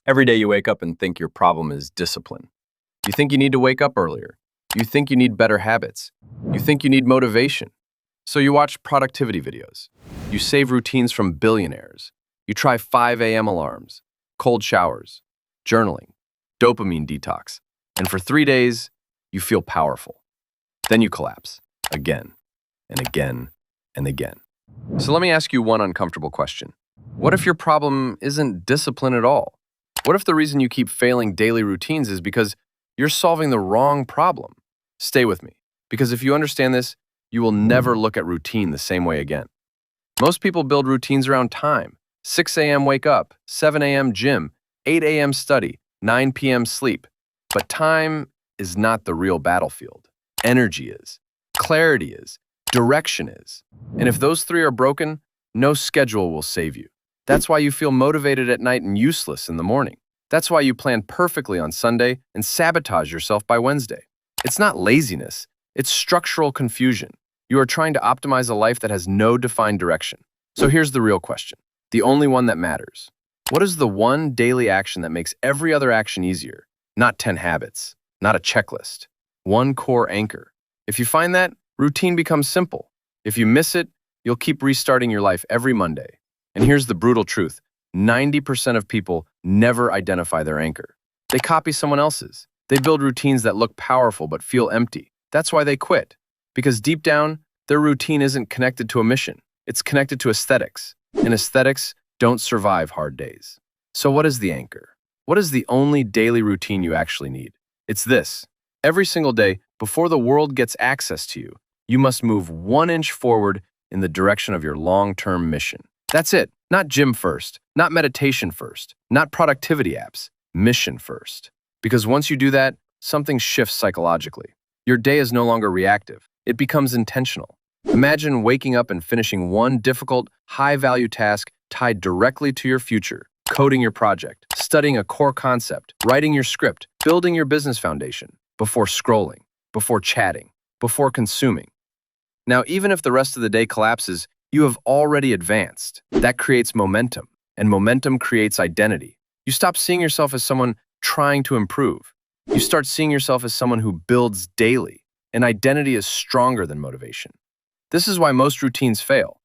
Every day you wake up and think your problem is discipline. You think you need to wake up earlier. You think you need better habits. You think you need motivation. So you watch productivity videos. You save routines from billionaires. You try 5 a.m. alarms, cold showers, journaling, dopamine detox. And for 3 days, you feel powerful. Then you collapse again and again and again. So let me ask you one uncomfortable question. What if your problem isn't discipline at all? What if the reason you keep failing daily routines is because you're solving the wrong problem? Stay with me, because if you understand this, you will never look at routine the same way again. Most people build routines around time. 6 a.m. wake up, 7 a.m. gym, 8 a.m. study, 9 p.m. sleep. But time is not the real battlefield. Energy is. Clarity is. Direction is. And if those three are broken, no schedule will save you. That's why you feel motivated at night and useless in the morning. That's why you plan perfectly on Sunday and sabotage yourself by Wednesday. It's not laziness, it's structural confusion. You are trying to optimize a life that has no defined direction. So here's the real question, the only one that matters. What is the one daily action that makes every other action easier? Not 10 habits, not a checklist. One core anchor. If you find that, routine becomes simple. If you miss it, you'll keep restarting your life every Monday. And here's the brutal truth. 90% of people never identify their anchor. They copy someone else's. They build routines that look powerful but feel empty. That's why they quit. Because deep down, their routine isn't connected to a mission. It's connected to aesthetics. And aesthetics don't survive hard days. So what is the anchor? What is the only daily routine you actually need? It's this. Every single day, before the world gets access to you, you must move 1 inch forward in the direction of your long-term mission. That's it. Not gym first, not meditation first, not productivity apps, mission first. Because once you do that, something shifts psychologically. Your day is no longer reactive. It becomes intentional. Imagine waking up and finishing one difficult, high-value task tied directly to your future, coding your project, studying a core concept, writing your script, building your business foundation, before scrolling, before chatting, before consuming. Now, even if the rest of the day collapses, you have already advanced. That creates momentum, and momentum creates identity. You stop seeing yourself as someone trying to improve. You start seeing yourself as someone who builds daily, and identity is stronger than motivation. This is why most routines fail.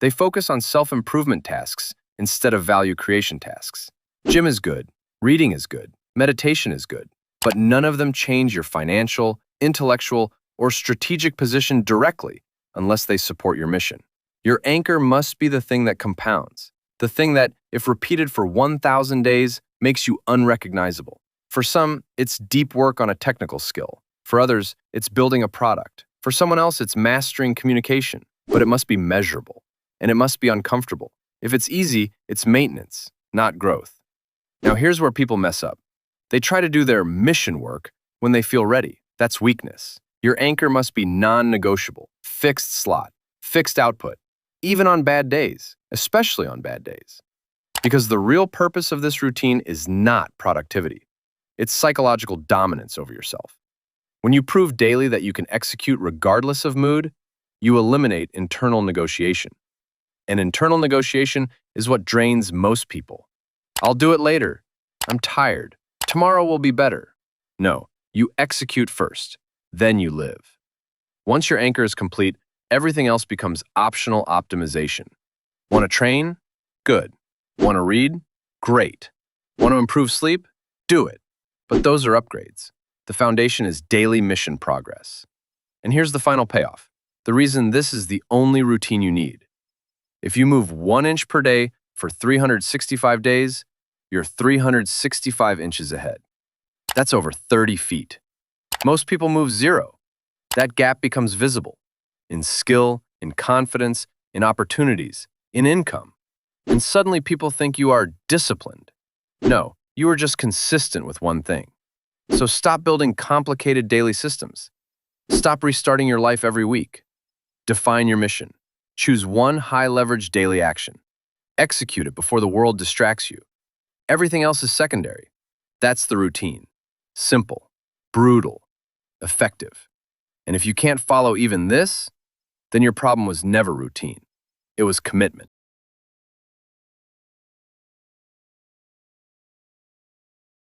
They focus on self-improvement tasks instead of value creation tasks. Gym is good, reading is good, meditation is good, but none of them change your financial, intellectual, or strategic position directly unless they support your mission. Your anchor must be the thing that compounds, the thing that, if repeated for 1,000 days, makes you unrecognizable. For some, it's deep work on a technical skill. For others, it's building a product. For someone else, it's mastering communication. But it must be measurable, and it must be uncomfortable. If it's easy, it's maintenance, not growth. Now here's where people mess up. They try to do their mission work when they feel ready. That's weakness. Your anchor must be non-negotiable, fixed slot, fixed output. Even on bad days, especially on bad days. Because the real purpose of this routine is not productivity. It's psychological dominance over yourself. When you prove daily that you can execute regardless of mood, you eliminate internal negotiation. And internal negotiation is what drains most people. I'll do it later. I'm tired. Tomorrow will be better. No, you execute first, then you live. Once your anchor is complete, everything else becomes optional optimization. Want to train? Good. Want to read? Great. Want to improve sleep? Do it. But those are upgrades. The foundation is daily mission progress. And here's the final payoff. The reason this is the only routine you need. If you move 1 inch per day for 365 days, you're 365 inches ahead. That's over 30 feet. Most people move 0. That gap becomes visible. In skill, in confidence, in opportunities, in income. And suddenly people think you are disciplined. No, you are just consistent with one thing. So stop building complicated daily systems. Stop restarting your life every week. Define your mission. Choose one high-leverage daily action. Execute it before the world distracts you. Everything else is secondary. That's the routine. Simple, brutal, effective. And if you can't follow even this, then your problem was never routine. It was commitment.